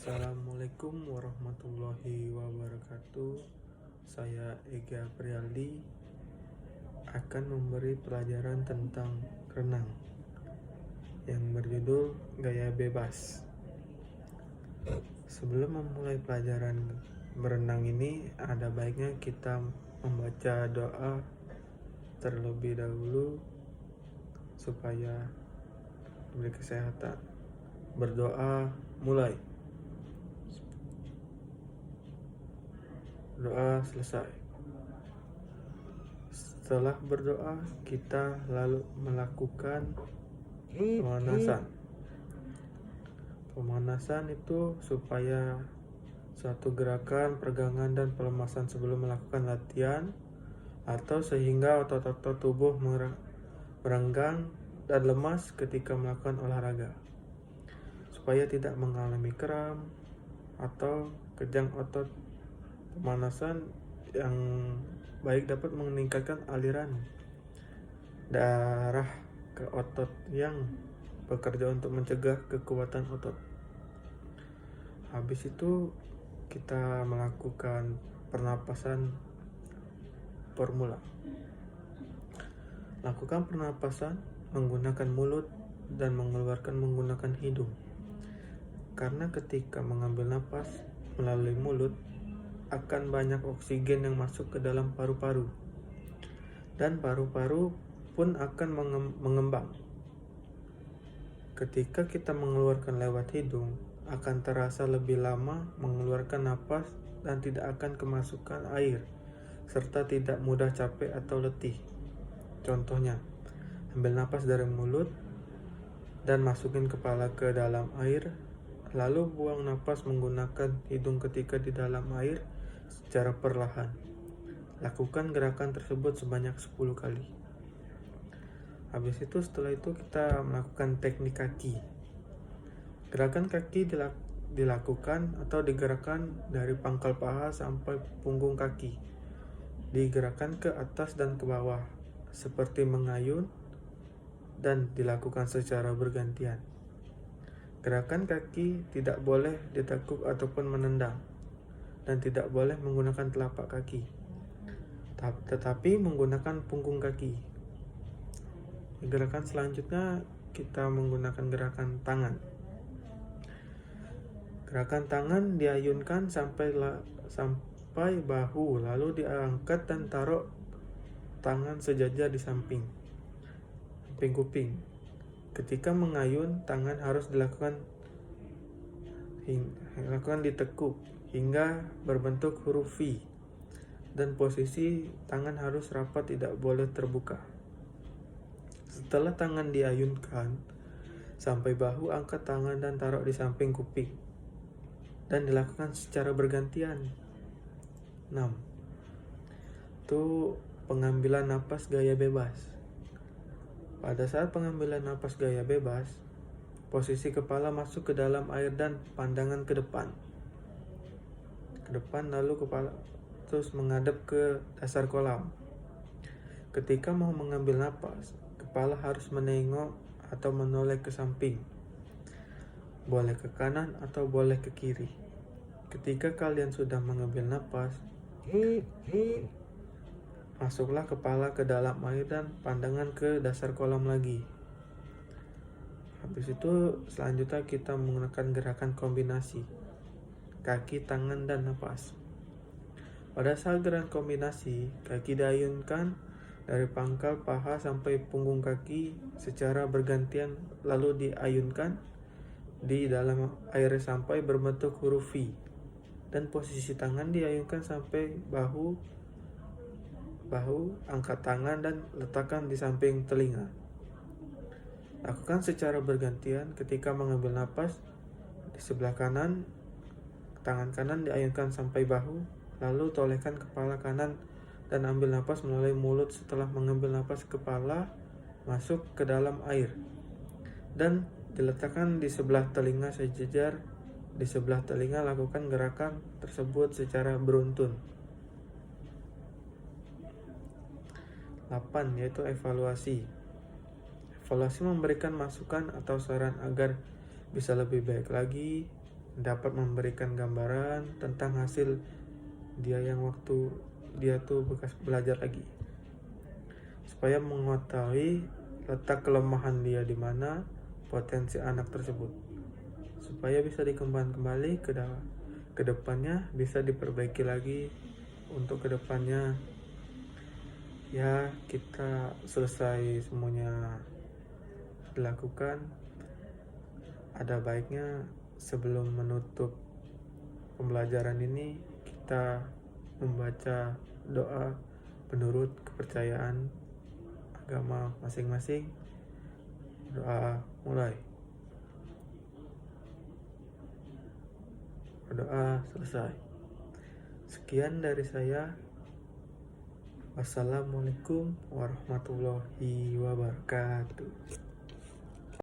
Assalamualaikum warahmatullahi wabarakatuh. Saya Ega Prialdi akan memberi pelajaran tentang renang yang berjudul Gaya Bebas. Sebelum memulai pelajaran berenang ini, ada baiknya kita membaca doa terlebih dahulu supaya diberi kesehatan. Berdoa mulai. Doa selesai. Setelah berdoa, kita lalu melakukan pemanasan. Pemanasan itu supaya suatu gerakan, peregangan, dan pelemasan sebelum melakukan latihan, atau sehingga otot-otot tubuh merenggang dan lemas ketika melakukan olahraga, supaya tidak mengalami kram atau kejang otot. Pemanasan yang baik dapat meningkatkan aliran darah ke otot yang bekerja untuk mencegah kekuatan otot. Habis itu kita melakukan pernapasan formula. Lakukan pernapasan menggunakan mulut dan mengeluarkan menggunakan hidung. Karena ketika mengambil napas melalui mulut akan banyak oksigen yang masuk ke dalam paru-paru, dan paru-paru pun akan mengembang. Ketika kita mengeluarkan lewat hidung, akan terasa lebih lama mengeluarkan napas dan tidak akan kemasukan air, serta tidak mudah capek atau letih. Contohnya, ambil napas dari mulut dan masukin kepala ke dalam air, lalu buang napas menggunakan hidung ketika di dalam air secara perlahan. Lakukan gerakan tersebut sebanyak 10 kali. Habis itu setelah itu kita melakukan teknik kaki. Gerakan kaki dilakukan atau digerakkan dari pangkal paha sampai punggung kaki. Digerakkan ke atas dan ke bawah seperti mengayun dan dilakukan secara bergantian. Gerakan kaki tidak boleh ditekuk ataupun menendang, dan tidak boleh menggunakan telapak kaki, tetapi menggunakan punggung kaki. Gerakan selanjutnya kita menggunakan gerakan tangan. Gerakan tangan diayunkan sampai bahu, lalu diangkat dan taruh tangan sejajar di samping kuping. Ketika mengayun, tangan harus ditekuk hingga berbentuk huruf V, dan posisi tangan harus rapat, tidak boleh terbuka. Setelah tangan diayunkan sampai bahu, angkat tangan dan taruh di samping kuping, dan dilakukan secara bergantian. 6. Itu pengambilan napas gaya bebas. Pada saat pengambilan napas gaya bebas, posisi kepala masuk ke dalam air dan pandangan ke depan, lalu kepala terus menghadap ke dasar kolam. Ketika mau mengambil napas, kepala harus menengok atau menoleh ke samping, boleh ke kanan atau boleh ke kiri. Ketika kalian sudah mengambil napas, masuklah kepala ke dalam air dan pandangan ke dasar kolam lagi. Habis itu selanjutnya kita menggunakan gerakan kombinasi kaki, tangan, dan napas. Pada saat gerakan kombinasi, kaki diayunkan dari pangkal paha sampai punggung kaki secara bergantian, lalu diayunkan di dalam air sampai berbentuk huruf V, dan posisi tangan diayunkan sampai bahu, angkat tangan dan letakkan di samping telinga. Lakukan secara bergantian. Ketika mengambil napas, di sebelah kanan, tangan kanan diayunkan sampai bahu, lalu tolehkan kepala kanan dan ambil napas melalui mulut. Setelah mengambil napas, kepala masuk ke dalam air dan diletakkan di sebelah telinga sejajar di sebelah telinga. Lakukan gerakan tersebut secara beruntun. 8. Yaitu evaluasi. Evaluasi memberikan masukan atau saran agar bisa lebih baik lagi dapat memberikan gambaran tentang hasil dia yang waktu dia tuh bekas belajar lagi, supaya mengetahui letak kelemahan dia di mana, potensi anak tersebut, supaya bisa dikembangkan kembali ke depannya, bisa diperbaiki lagi untuk ke depannya. Ya, kita selesai semuanya dilakukan, ada baiknya sebelum menutup pembelajaran ini kita membaca doa menurut kepercayaan agama masing-masing. Doa mulai, berdoa selesai. Sekian dari saya. Wassalamualaikum warahmatullahi wabarakatuh.